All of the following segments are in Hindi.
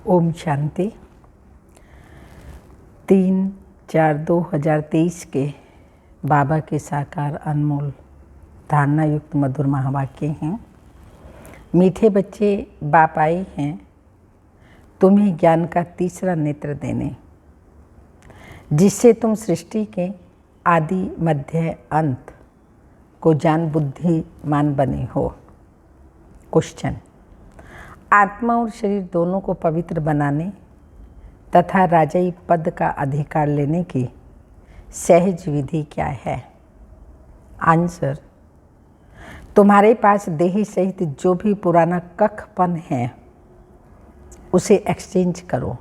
ओम शांति। 3/4/2023 के बाबा के साकार अनमोल धारणा युक्त मधुर महावाक्य हैं। मीठे बच्चे, बाप आए हैं तुम्हें ज्ञान का तीसरा नेत्र देने, जिससे तुम सृष्टि के आदि मध्य अंत को जान बुद्धिमान बने हो। क्वेश्चन: आत्मा और शरीर दोनों को पवित्र बनाने तथा राजाई पद का अधिकार लेने की सहज विधि क्या है? आंसर: तुम्हारे पास देह सहित जो भी पुराना कखपन है उसे एक्सचेंज करो,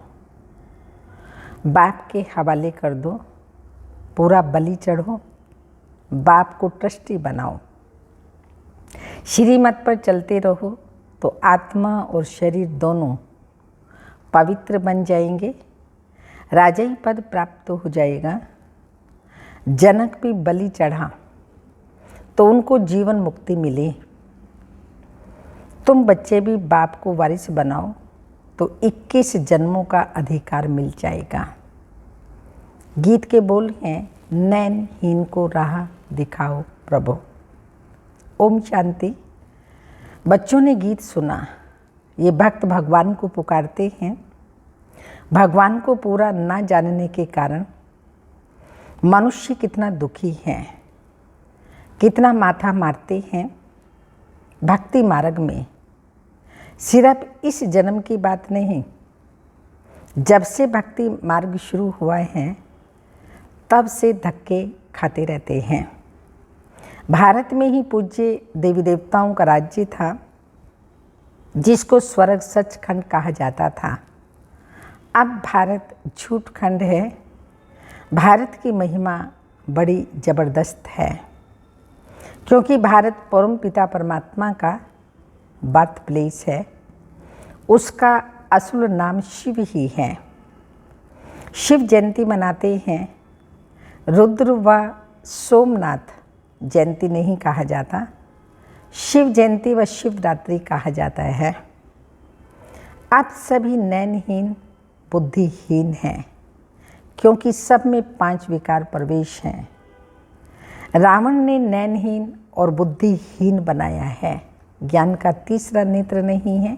बाप के हवाले कर दो, पूरा बलि चढ़ो, बाप को ट्रस्टी बनाओ, श्रीमत पर चलते रहो तो आत्मा और शरीर दोनों पवित्र बन जाएंगे, राजाई पद प्राप्त हो जाएगा। जनक भी बलि चढ़ा तो उनको जीवन मुक्ति मिली। तुम बच्चे भी बाप को वारिस बनाओ तो 21 जन्मों का अधिकार मिल जाएगा। गीत के बोल हैं, नैनहीन को राह दिखाओ प्रभु। ओम शांति। बच्चों ने गीत सुना। ये भक्त भगवान को पुकारते हैं। भगवान को पूरा ना जानने के कारण मनुष्य कितना दुखी है, कितना माथा मारते हैं। भक्ति मार्ग में सिर्फ इस जन्म की बात नहीं, जब से भक्ति मार्ग शुरू हुआ है तब से धक्के खाते रहते हैं। भारत में ही पूज्य देवी देवताओं का राज्य था, जिसको स्वर्ग सचखंड कहा जाता था। अब भारत झूठ खंड है। भारत की महिमा बड़ी ज़बरदस्त है, क्योंकि भारत परम पिता परमात्मा का बर्थ प्लेस है। उसका असल नाम शिव ही है। शिव जयंती मनाते हैं। रुद्र व सोमनाथ जयंती नहीं कहा जाता, शिव जयंती व शिवरात्रि कहा जाता है। आप सभी नैनहीन बुद्धिहीन हैं, क्योंकि सब में 5 विकार प्रवेश हैं। रावण ने नैनहीन और बुद्धिहीन बनाया है। ज्ञान का तीसरा नेत्र नहीं है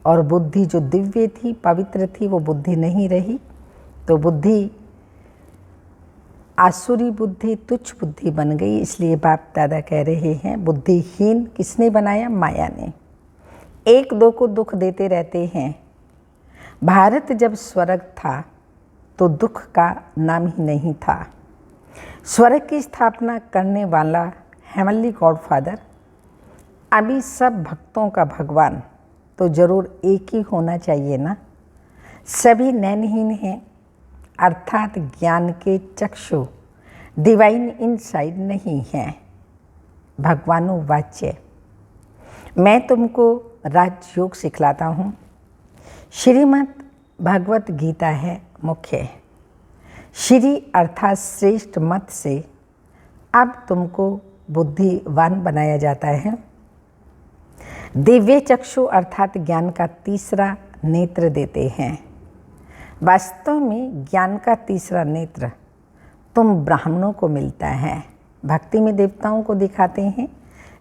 और बुद्धि जो दिव्य थी, पवित्र थी, वो बुद्धि नहीं रही, तो बुद्धि आसुरी बुद्धि, तुच्छ बुद्धि बन गई। इसलिए बाप दादा कह रहे हैं, बुद्धिहीन किसने बनाया? माया ने। एक दो को दुख देते रहते हैं। भारत जब स्वर्ग था तो दुख का नाम ही नहीं था। स्वर्ग की स्थापना करने वाला हेवनली गॉडफादर, अभी सब भक्तों का भगवान, तो जरूर एक ही होना चाहिए ना। सभी नैनहीन हैं, अर्थात ज्ञान के चक्षु डिवाइन इनसाइड नहीं हैं। भगवानो वाच्य। मैं तुमको राजयोग सिखलाता हूँ। श्रीमद् भगवत गीता है मुख्य। श्री अर्थात श्रेष्ठ मत से अब तुमको बुद्धिवान बनाया जाता है। दिव्य चक्षु अर्थात ज्ञान का तीसरा नेत्र देते हैं। वास्तव में ज्ञान का तीसरा नेत्र तुम ब्राह्मणों को मिलता है। भक्ति में देवताओं को दिखाते हैं,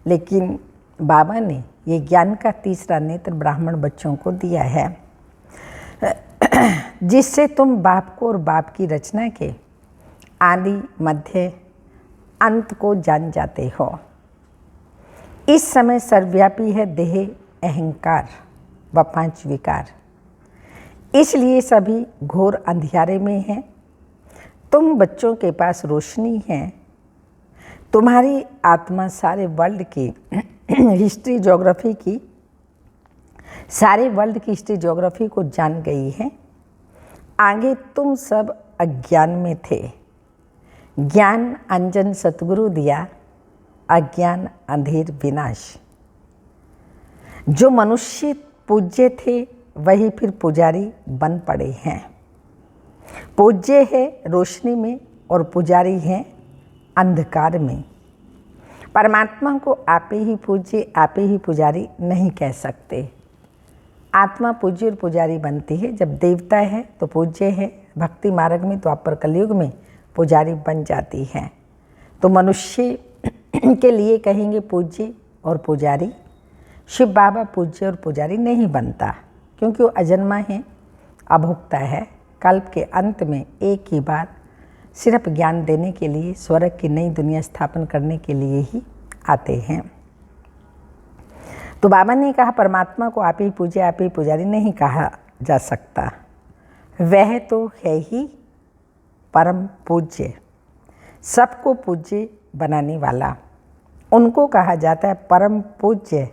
लेकिन बाबा ने ये ज्ञान का तीसरा नेत्र ब्राह्मण बच्चों को दिया है, जिससे तुम बाप को और बाप की रचना के आदि मध्य अंत को जान जाते हो। इस समय सर्वव्यापी है देह, अहंकार व 5 विकार, इसलिए सभी घोर अंधियारे में हैं। तुम बच्चों के पास रोशनी है। तुम्हारी आत्मा सारे वर्ल्ड की हिस्ट्री ज्योग्राफी की, सारे वर्ल्ड की हिस्ट्री ज्योग्राफी को जान गई है। आगे तुम सब अज्ञान में थे। ज्ञान अंजन सतगुरु दिया, अज्ञान अंधेर विनाश। जो मनुष्य पूज्य थे वही फिर पुजारी बन पड़े हैं। पूज्य है रोशनी में और पुजारी हैं अंधकार में। परमात्मा को आप ही पूज्य, आप ही पुजारी नहीं कह सकते। आत्मा पूज्य और पुजारी बनती है। जब देवता है तो पूज्य है, भक्ति मार्ग में तो अपर कलयुग में पुजारी बन जाती है। तो मनुष्य के लिए कहेंगे पूज्य और पुजारी। शिव बाबा पूज्य और पुजारी नहीं बनता, क्योंकि वो अजन्मा है, अभोक्ता है। कल्प के अंत में एक ही बार सिर्फ ज्ञान देने के लिए, स्वर्ग की नई दुनिया स्थापन करने के लिए ही आते हैं। तो बाबा ने कहा परमात्मा को आप ही पूज्य, आप ही पुजारी नहीं कहा जा सकता। वह तो है ही परम पूज्य, सबको पूज्य बनाने वाला। उनको कहा जाता है परम पूज्य,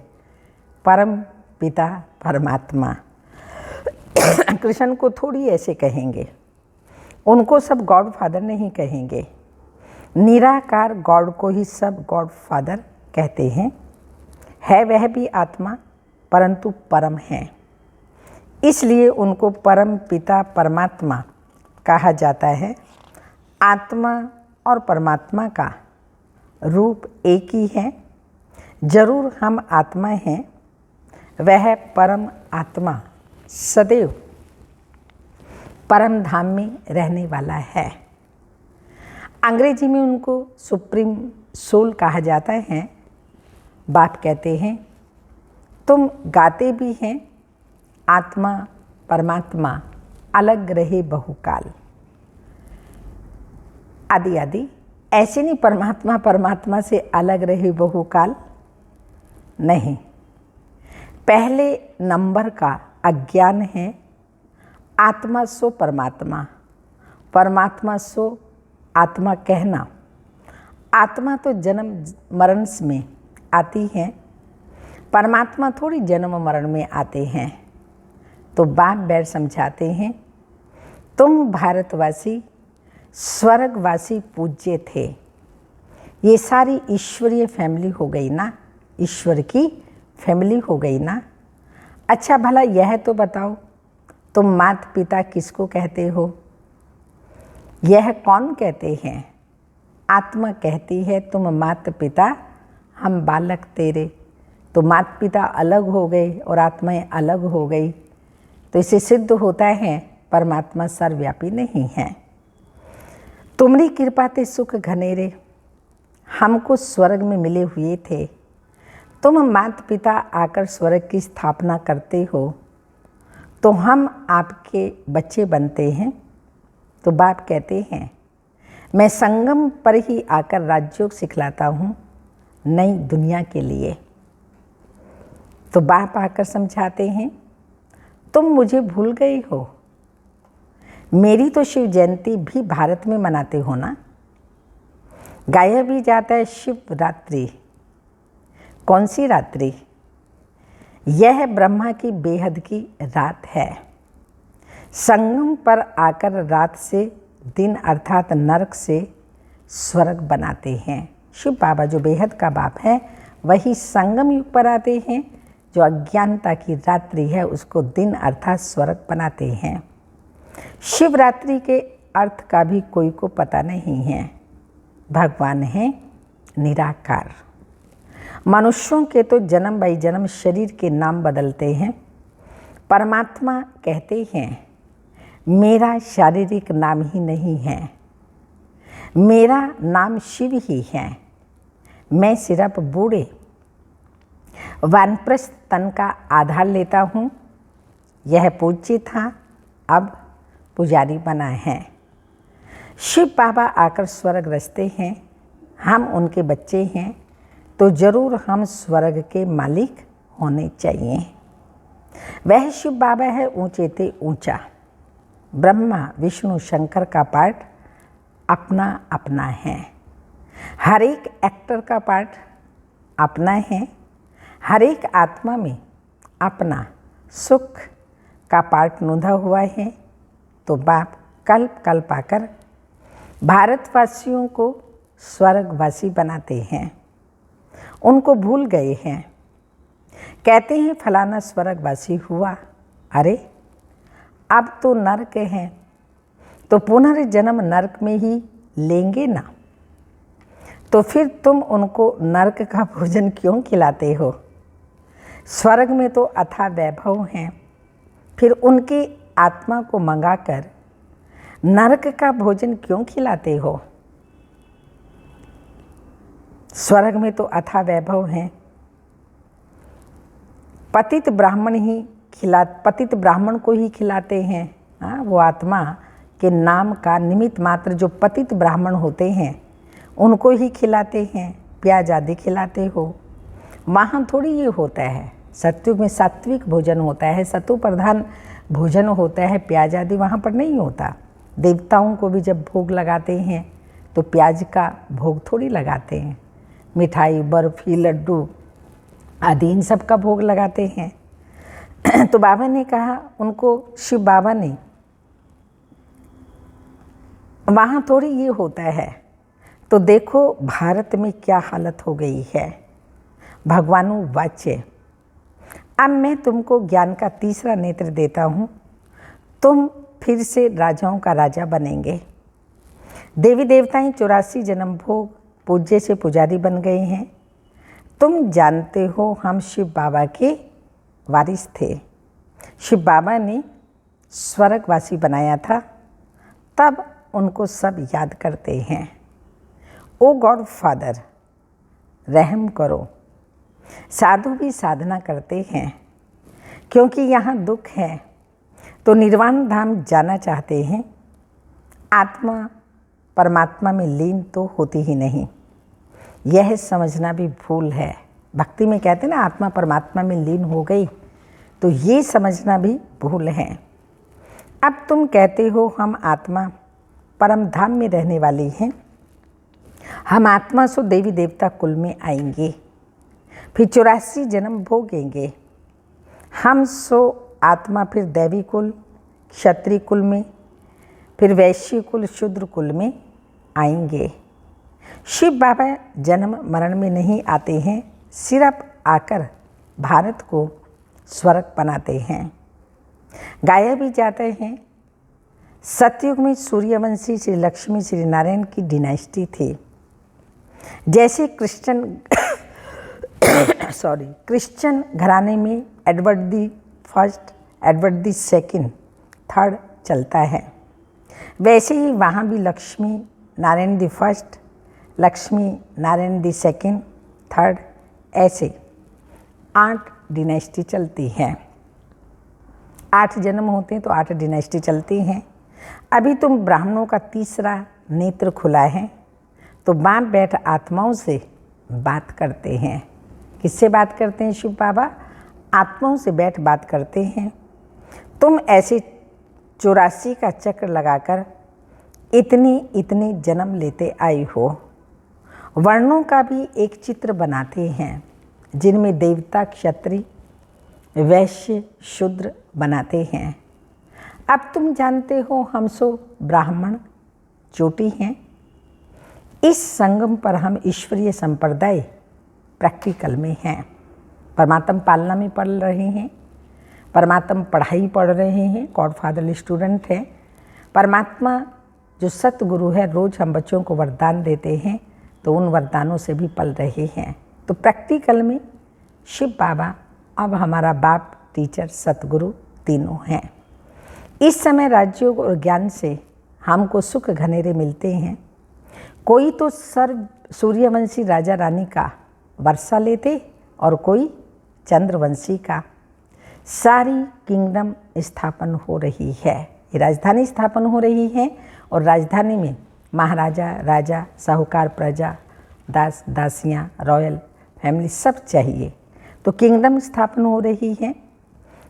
परम पिता परमात्मा। कृष्ण को थोड़ी ऐसे कहेंगे, उनको सब गॉड फादर नहीं कहेंगे। निराकार गॉड को ही सब गॉड फादर कहते हैं। है वह भी आत्मा, परंतु परम है, इसलिए उनको परम पिता परमात्मा कहा जाता है। आत्मा और परमात्मा का रूप एक ही है। जरूर हम आत्मा हैं, वह परम आत्मा सदैव परम धाम में रहने वाला है। अंग्रेजी में उनको सुप्रीम सोल कहा जाता है। बाप कहते हैं तुम गाते भी हैं, आत्मा परमात्मा अलग रहे बहुकाल। आदि आदि ऐसे नहीं, परमात्मा परमात्मा से अलग रहे बहुकाल नहीं। पहले नंबर का अज्ञान है। आत्मा सो परमात्मा, परमात्मा सो आत्मा कहना। आत्मा तो जन्म मरण में आती है, परमात्मा थोड़ी जन्म मरण में आते हैं। तो बाप बैठ समझाते हैं तुम भारतवासी स्वर्गवासी पूज्य थे। ये सारी ईश्वरीय फैमिली हो गई ना, ईश्वर की फैमिली हो गई ना। अच्छा भला यह तो बताओ तुम माता पिता किसको कहते हो? यह कौन कहते हैं? आत्मा कहती है तुम माता पिता, हम बालक तेरे। तो माता पिता अलग हो गए और आत्माएं अलग हो गई। तो इसे सिद्ध होता है परमात्मा सर्वव्यापी नहीं है। तुम्हारी कृपा ते सुख घनेरे हमको स्वर्ग में मिले हुए थे। तुम माता पिता आकर स्वर्ग की स्थापना करते हो तो हम आपके बच्चे बनते हैं। तो बाप कहते हैं मैं संगम पर ही आकर राजयोग सिखलाता हूँ नई दुनिया के लिए। तो बाप आकर समझाते हैं तुम मुझे भूल गए हो। मेरी तो शिव जयंती भी भारत में मनाते हो ना। गाया भी जाता है शिवरात्रि। कौन सी रात्रि? यह ब्रह्मा की बेहद की रात है। संगम पर आकर रात से दिन अर्थात नरक से स्वर्ग बनाते हैं। शिव बाबा जो बेहद का बाप है वही संगम युग पर आते हैं। जो अज्ञानता की रात्रि है उसको दिन अर्थात स्वर्ग बनाते हैं। शिवरात्रि के अर्थ का भी कोई को पता नहीं है। भगवान है निराकार। मनुष्यों के तो जन्म बाई जन्म शरीर के नाम बदलते हैं। परमात्मा कहते हैं मेरा शारीरिक नाम ही नहीं है, मेरा नाम शिव ही है। मैं सिर्फ बूढ़े वानप्रस्थ तन का आधार लेता हूँ। यह पूज्य था, अब पुजारी बना है। शिव बाबा आकर स्वर्ग रचते हैं, हम उनके बच्चे हैं, तो जरूर हम स्वर्ग के मालिक होने चाहिए। वह शिव बाबा है ऊंचे ते ऊंचा। ब्रह्मा विष्णु शंकर का पार्ट अपना अपना है। हर एक एक्टर का पार्ट अपना है। हर एक आत्मा में अपना सुख का पार्ट नूंधा हुआ है। तो बाप कल्प कल्प आकर भारतवासियों को स्वर्गवासी बनाते हैं। उनको भूल गए हैं। कहते हैं फलाना स्वर्गवासी हुआ। अरे अब तो नरक है, तो पुनर्जन्म नरक में ही लेंगे ना। तो फिर तुम उनको नरक का भोजन क्यों खिलाते हो? स्वर्ग में तो अथाह वैभव हैं, फिर उनकी आत्मा को मंगाकर नरक का भोजन क्यों खिलाते हो? स्वर्ग में तो अथाह वैभव है। पतित ब्राह्मण को ही खिलाते हैं। हाँ, वो आत्मा के नाम का निमित्त मात्र जो पतित ब्राह्मण होते हैं उनको ही खिलाते हैं, प्याज आदि खिलाते हो। वहाँ थोड़ी ये होता है। सत्युग में सात्विक भोजन होता है, सत्व प्रधान भोजन होता है, प्याज आदि वहाँ पर नहीं होता। देवताओं को भी जब भोग लगाते हैं तो प्याज का भोग थोड़ी लगाते हैं। मिठाई, बर्फी, लड्डू आदि इन सब का भोग लगाते हैं। तो बाबा ने कहा, उनको शिव बाबा ने, वहाँ थोड़ी ये होता है। तो देखो भारत में क्या हालत हो गई है। भगवानु वाच्य, अब मैं तुमको ज्ञान का तीसरा नेत्र देता हूँ, तुम फिर से राजाओं का राजा बनेंगे। देवी देवताएं 84 जन्म भोग पूज्य से पुजारी बन गए हैं। तुम जानते हो हम शिव बाबा के वारिस थे। शिव बाबा ने स्वर्गवासी बनाया था, तब उनको सब याद करते हैं। ओ गॉड फादर, रहम करो। साधु भी साधना करते हैं क्योंकि यहाँ दुख है, तो निर्वाण धाम जाना चाहते हैं। आत्मा परमात्मा में लीन तो होती ही नहीं, यह समझना भी भूल है। भक्ति में कहते हैं ना, आत्मा परमात्मा में लीन हो गई, तो ये समझना भी भूल है। अब तुम कहते हो हम आत्मा परम धाम में रहने वाली हैं, हम आत्मा सो देवी देवता कुल में आएंगे, फिर 84 जन्म भोगेंगे। हम सो आत्मा फिर दैवी कुल, क्षत्रिय कुल में, फिर वैश्य कुल, शूद्र कुल में आएंगे। शिव बाबा जन्म मरण में नहीं आते हैं, सिर्फ आकर भारत को स्वर्ग बनाते हैं, गाया भी जाते हैं। सतयुग में सूर्यवंशी श्री लक्ष्मी श्री नारायण की डिनाइस्टी थी। जैसे क्रिश्चियन घराने में Edward the first, Edward the second, third चलता है, वैसे ही वहाँ भी Lakshmi Narayan the first, Lakshmi Narayan the second, third, ऐसे 8 डिनाइस्टी चलती हैं। 8 जन्म होते हैं तो 8 डिनाइस्टी चलती हैं। अभी तुम ब्राह्मणों का तीसरा नेत्र खुला है, तो बाप बैठ आत्माओं से बात करते हैं। किससे बात करते हैं शिव बाबा? आत्माओं से बैठ बात करते हैं। तुम ऐसे 84 का चक्र लगाकर इतनी जन्म लेते आई हो। वर्णों का भी एक चित्र बनाते हैं, जिनमें देवता, क्षत्रिय, वैश्य, शूद्र बनाते हैं। अब तुम जानते हो हम सो ब्राह्मण चोटी हैं। इस संगम पर हम ईश्वरीय संप्रदाय प्रैक्टिकल में हैं। परमात्म पालना में पढ़ रहे हैं, परमात्म पढ़ाई पढ़ रहे हैं, गॉड फादरली स्टूडेंट हैं। परमात्मा जो सतगुरु है, रोज़ हम बच्चों को वरदान देते हैं, तो उन वरदानों से भी पल रहे हैं। तो प्रैक्टिकल में शिव बाबा अब हमारा बाप, टीचर, सतगुरु तीनों हैं। इस समय राजयोग और ज्ञान से हमको सुख घनेरे मिलते हैं। कोई तो सूर्यवंशी राजा रानी का वर्षा लेते और कोई चंद्रवंशी का। सारी किंगडम स्थापन हो रही है, ये राजधानी स्थापन हो रही है, और राजधानी में महाराजा, राजा, साहूकार, प्रजा, दास, दासियाँ, रॉयल फैमिली सब चाहिए। तो किंगडम स्थापन हो रही है।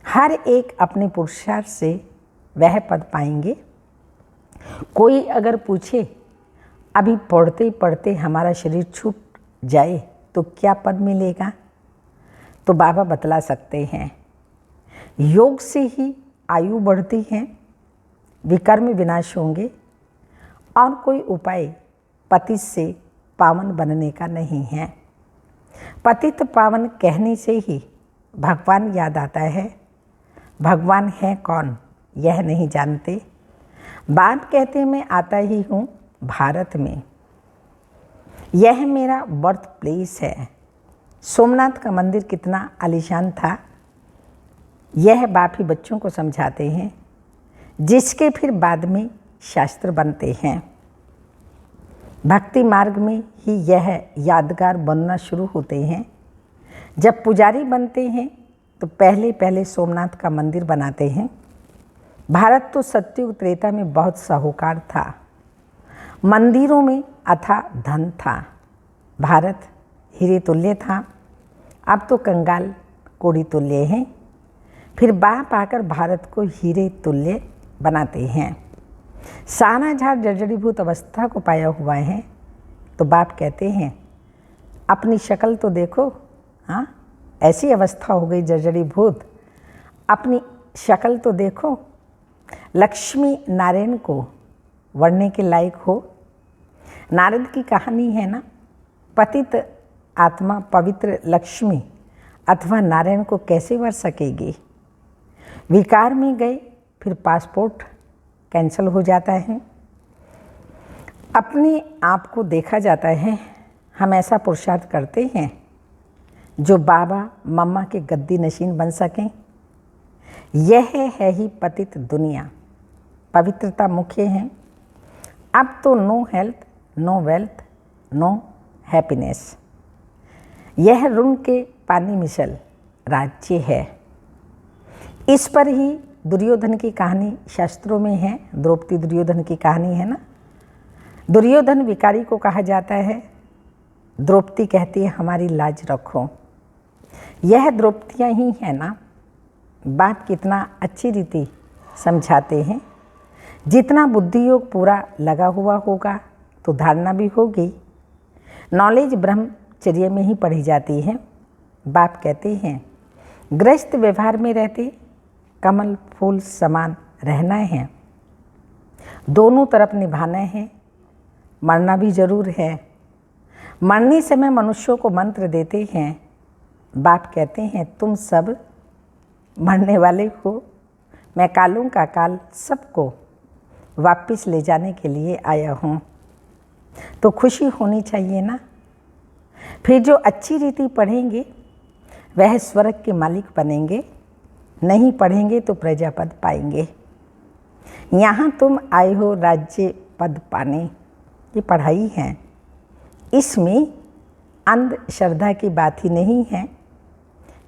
हर एक अपने पुरुषार्थ से वह पद पाएंगे। कोई अगर पूछे अभी पढ़ते पढ़ते हमारा शरीर छूट जाए तो क्या पद मिलेगा, तो बाबा बतला सकते हैं। योग से ही आयु बढ़ती है, विकर्म विनाश होंगे, और कोई उपाय पतित से पावन बनने का नहीं है। पतित पावन कहने से ही भगवान याद आता है। भगवान है कौन यह नहीं जानते। बाप कहते मैं आता ही हूँ भारत में, यह मेरा बर्थ प्लेस है। सोमनाथ का मंदिर कितना आलीशान था, यह बाप ही बच्चों को समझाते हैं, जिसके फिर बाद में शास्त्र बनते हैं। भक्ति मार्ग में ही यह यादगार बनना शुरू होते हैं। जब पुजारी बनते हैं तो पहले पहले सोमनाथ का मंदिर बनाते हैं। भारत तो सतयुग त्रेता में बहुत साहूकार था, मंदिरों में अथाह धन था। भारत हीरे तुल्य था, अब तो कंगाल कोड़ी तुल्य है। फिर बाप आकर भारत को हीरे तुल्य बनाते हैं। साना झाड़ जर्जरीभूत अवस्था को पाया हुआ है तो बाप कहते हैं अपनी शक्ल तो देखो। हाँ, ऐसी अवस्था हो गई जर्जरीभूत, अपनी शक्ल तो देखो। लक्ष्मी नारायण को वरने के लायक हो। नारद की कहानी है ना, पतित आत्मा पवित्र लक्ष्मी अथवा नारायण को कैसे वर सकेगी। विकार में गए फिर पासपोर्ट कैंसिल हो जाता है। अपने आप को देखा जाता है। हम ऐसा पुरुषार्थ करते हैं जो बाबा मम्मा के गद्दी नशीन बन सकें। यह है ही पतित दुनिया। पवित्रता मुख्य है। अब तो no health, no wealth, no happiness. यह ऋण के पानी मिसल राज्य है। इस पर ही दुर्योधन की कहानी शास्त्रों में है। द्रौपदी दुर्योधन की कहानी है ना। दुर्योधन विकारी को कहा जाता है, द्रौपदी कहती है हमारी लाज रखो। यह द्रौपदियाँ ही है ना। बात कितना अच्छी रीति समझाते हैं। जितना बुद्धि योग पूरा लगा हुआ होगा तो धारणा भी होगी। नॉलेज ब्रह्मचर्य में ही पढ़ी जाती है। बाप कहते हैं गृहस्थ व्यवहार में रहते कमल फूल समान रहना है। दोनों तरफ निभाना है। मरना भी जरूर है। मरने समय मनुष्यों को मंत्र देते हैं। बाप कहते हैं तुम सब मरने वाले हो। मैं कालों का काल सबको वापस ले जाने के लिए आया हूँ। तो खुशी होनी चाहिए ना। फिर जो अच्छी रीति पढ़ेंगे वह स्वर्ग के मालिक बनेंगे। नहीं पढ़ेंगे तो प्रजापद पाएंगे। यहाँ तुम आए हो राज्य पद पाने। ये पढ़ाई है। इसमें अंधश्रद्धा की बात ही नहीं है।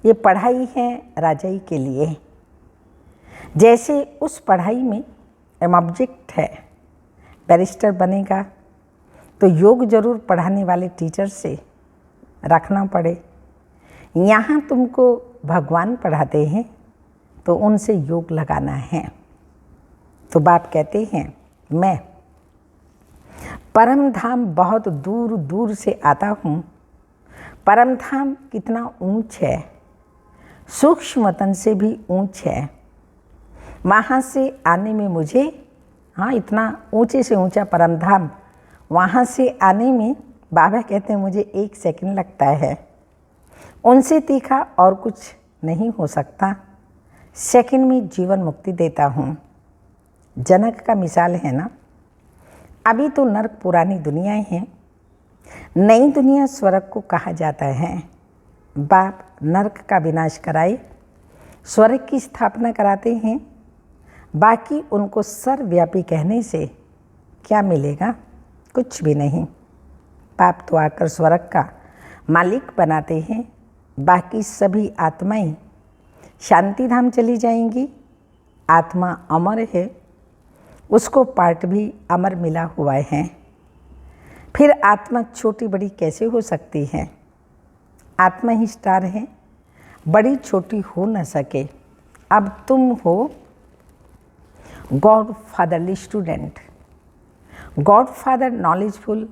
ये पढ़ाई है राजाई के लिए। जैसे उस पढ़ाई में ऑब्जेक्ट है, बैरिस्टर बनेगा तो योग जरूर पढ़ाने वाले टीचर से रखना पड़े। यहाँ तुमको भगवान पढ़ाते हैं तो उनसे योग लगाना है। तो बाप कहते हैं मैं परम धाम बहुत दूर दूर से आता हूँ। परम धाम कितना ऊंच है, सूक्ष्म तन से भी ऊंच है। वहाँ से आने में मुझे, हाँ, इतना ऊंचे से ऊंचा परम धाम, वहाँ से आने में बाबा कहते हैं मुझे 1 सेकंड लगता है। उनसे तीखा और कुछ नहीं हो सकता। सेकंड में जीवन मुक्ति देता हूँ। जनक का मिसाल है ना। अभी तो नरक पुरानी दुनियाएं हैं, नई दुनिया स्वर्ग को कहा जाता है। बाप नरक का विनाश कराए स्वर्ग की स्थापना कराते हैं। बाकी उनको सर्वव्यापी कहने से क्या मिलेगा? कुछ भी नहीं। बाप तो आकर स्वर्ग का मालिक बनाते हैं। बाकी सभी आत्माएं शांति धाम चली जाएंगी। आत्मा अमर है, उसको पार्ट भी अमर मिला हुआ है। फिर आत्मा छोटी बड़ी कैसे हो सकती है? आत्मा ही स्टार है, बड़ी छोटी हो न सके। अब तुम हो God fatherly student. God father knowledgeful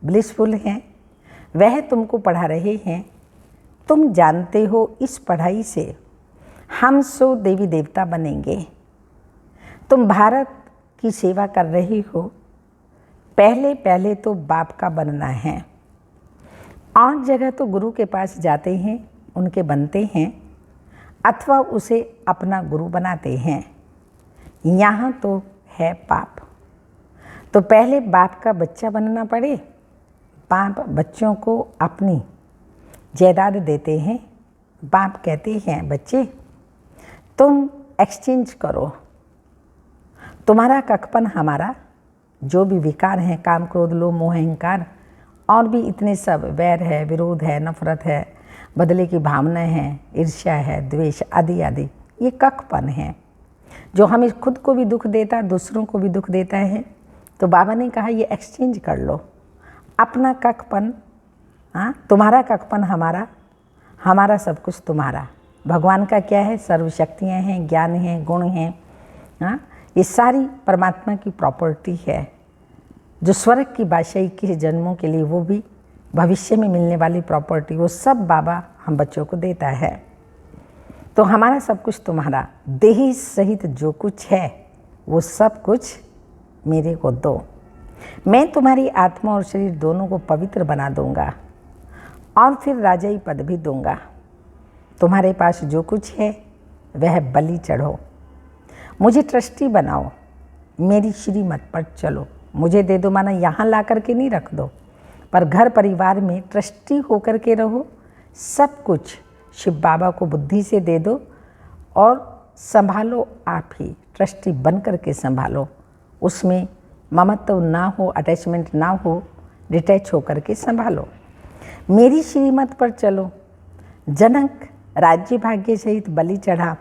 blissful हैं, वह तुमको पढ़ा रहे हैं। तुम जानते हो इस पढ़ाई से हम सो देवी देवता बनेंगे। तुम भारत की सेवा कर रही हो, पहले पहले तो बाप का बनना है। और जगह तो गुरु के पास जाते हैं, उनके बनते हैं, अथवा उसे अपना गुरु बनाते हैं। यहाँ तो है पाप। तो पहले बाप का बच्चा बनना पड़े। बाप बच्चों को अपनी जायदाद देते हैं। बाप कहते हैं बच्चे तुम एक्सचेंज करो। तुम्हारा ककपन हमारा, जो भी विकार हैं, काम क्रोध लोभ मोह अहंकार और भी इतने सब, वैर है, विरोध है, नफरत है, बदले की भावनाएं हैं, ईर्ष्या है, द्वेष आदि आदि, ये ककपन है जो हमें खुद को भी दुख देता है, दूसरों को भी दुख देता है। तो बाबा ने कहा ये एक्सचेंज कर लो। अपना ककपन, तुम्हारा ककपन हमारा, हमारा सब कुछ तुम्हारा। भगवान का क्या है? सर्वशक्तियाँ हैं, ज्ञान है, गुण हैं, ये सारी परमात्मा की प्रॉपर्टी है। जो स्वर्ग की बादशाही के जन्मों के लिए, वो भी भविष्य में मिलने वाली प्रॉपर्टी, वो सब बाबा हम बच्चों को देता है। तो हमारा सब कुछ तुम्हारा, देही सहित जो कुछ है वो सब कुछ मेरे को दो। मैं तुम्हारी आत्मा और शरीर दोनों को पवित्र बना दूंगा और फिर राजाई पद भी दूंगा। तुम्हारे पास जो कुछ है वह बलि चढ़ो, मुझे ट्रस्टी बनाओ, मेरी श्रीमत पर चलो। मुझे दे दो माना यहाँ ला कर के नहीं रख दो, पर घर परिवार में ट्रस्टी होकर के रहो। सब कुछ शिव बाबा को बुद्धि से दे दो और संभालो, आप ही ट्रस्टी बन कर के संभालो। उसमें ममत्व ना हो, अटैचमेंट ना हो, डिटैच होकर के संभालो। मेरी श्रीमत पर चलो। जनक राज्य भाग्य सहित बलि चढ़ा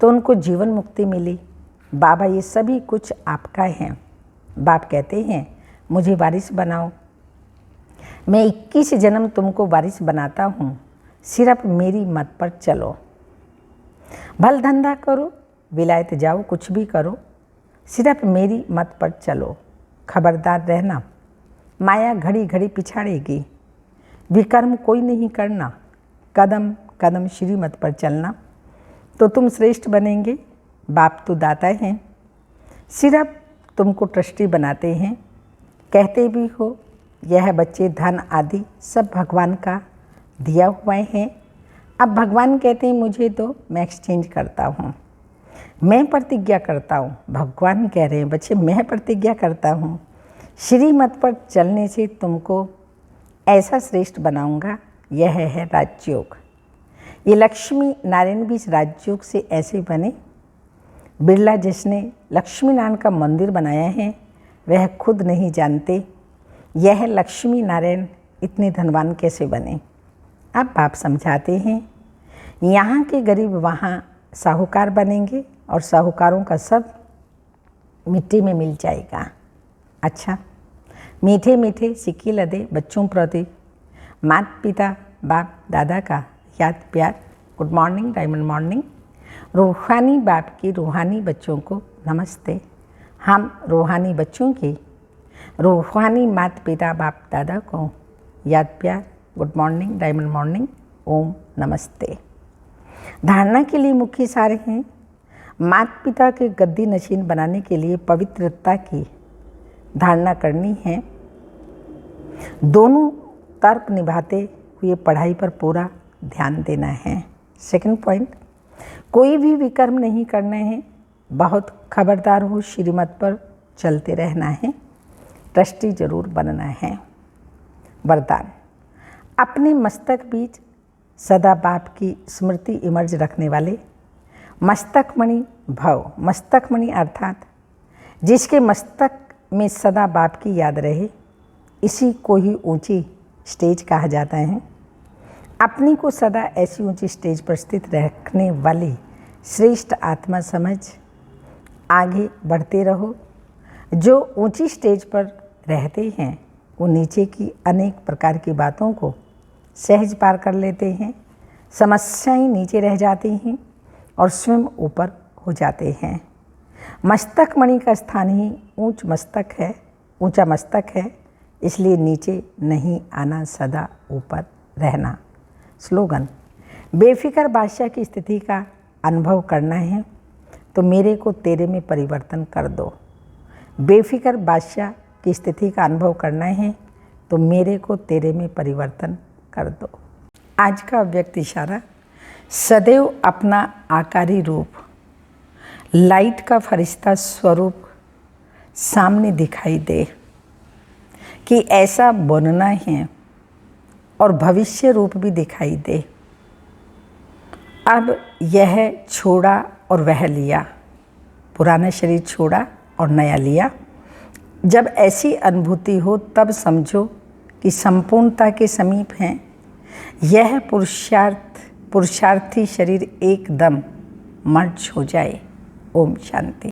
तो उनको जीवन मुक्ति मिली। बाबा ये सभी कुछ आपका है। बाप कहते हैं मुझे वारिस बनाओ। मैं 21 जन्म तुमको वारिस बनाता हूँ, सिर्फ मेरी मत पर चलो। भल धंधा करो, विलायत जाओ, कुछ भी करो, सिर्फ मेरी मत पर चलो। खबरदार रहना, माया घड़ी घड़ी पिछाड़ेगी। विकर्म कोई नहीं करना, कदम कदम श्रीमत पर चलना, तो तुम श्रेष्ठ बनेंगे। बाप तो दाता हैं, सिर्फ तुमको ट्रस्टी बनाते हैं। कहते भी हो यह बच्चे धन आदि सब भगवान का दिया हुआ है। अब भगवान कहते हैं मुझे दो, मैं एक्सचेंज करता हूँ, मैं प्रतिज्ञा करता हूँ। भगवान कह रहे हैं बच्चे मैं प्रतिज्ञा करता हूँ, श्रीमत पर चलने से तुमको ऐसा श्रेष्ठ बनाऊंगा। यह है राजयोग। ये लक्ष्मी नारायण भी इस राजयोग से ऐसे बने। बिरला जिसने लक्ष्मी नारायण का मंदिर बनाया है वह खुद नहीं जानते यह लक्ष्मी नारायण इतने धनवान कैसे बने। अब बाप समझाते हैं यहाँ के गरीब वहाँ साहूकार बनेंगे और साहूकारों का सब मिट्टी में मिल जाएगा। अच्छा, मीठे मीठे सिक्के लदे बच्चों प्रति माता पिता बाप दादा का याद प्यार। Good morning, diamond morning. रूहानी बाप की रूहानी बच्चों को नमस्ते। हम रूहानी बच्चों की रूहानी माता पिता बाप दादा को याद प्यार। गुड मॉर्निंग, डायमंड मॉर्निंग, ओम नमस्ते। धारणा के लिए मुख्य सार हैं। माता पिता के गद्दी नशीन बनाने के लिए पवित्रता की धारणा करनी है। दोनों तर्क निभाते हुए पढ़ाई पर पूरा ध्यान देना है। सेकंड पॉइंट, कोई भी विकर्म नहीं करना है। बहुत खबरदार हो, श्रीमत पर चलते रहना है, ट्रस्टी जरूर बनना है। वरदान, अपने मस्तक बीच सदा बाप की स्मृति इमर्ज रखने वाले मस्तकमणि भव। मस्तकमणि अर्थात जिसके मस्तक में सदा बाप की याद रहे, इसी को ही ऊंची स्टेज कहा जाता है। अपनी को सदा ऐसी ऊंची स्टेज पर स्थित रखने वाली श्रेष्ठ आत्मा समझ आगे बढ़ते रहो। जो ऊंची स्टेज पर रहते हैं वो नीचे की अनेक प्रकार की बातों को सहज पार कर लेते हैं। समस्याएं नीचे रह जाती हैं और स्वयं ऊपर हो जाते हैं। मस्तक मणि का स्थान ही ऊंच मस्तक है, ऊंचा मस्तक है, इसलिए नीचे नहीं आना, सदा ऊपर रहना। स्लोगन, बेफिक्र बादशाह की स्थिति का अनुभव करना है तो मेरे को तेरे में परिवर्तन कर दो। बेफिक्र बादशाह की स्थिति का अनुभव करना है तो मेरे को तेरे में परिवर्तन कर दो। आज का व्यक्ति इशारा, सदैव अपना आकारी रूप लाइट का फरिश्ता स्वरूप सामने दिखाई दे कि ऐसा बनना है और भविष्य रूप भी दिखाई दे अब यह छोड़ा और वह लिया, पुराना शरीर छोड़ा और नया लिया। जब ऐसी अनुभूति हो तब समझो कि संपूर्णता के समीप हैं। यह पुरुषार्थी शरीर एकदम मर्ज हो जाए। ओम शांति।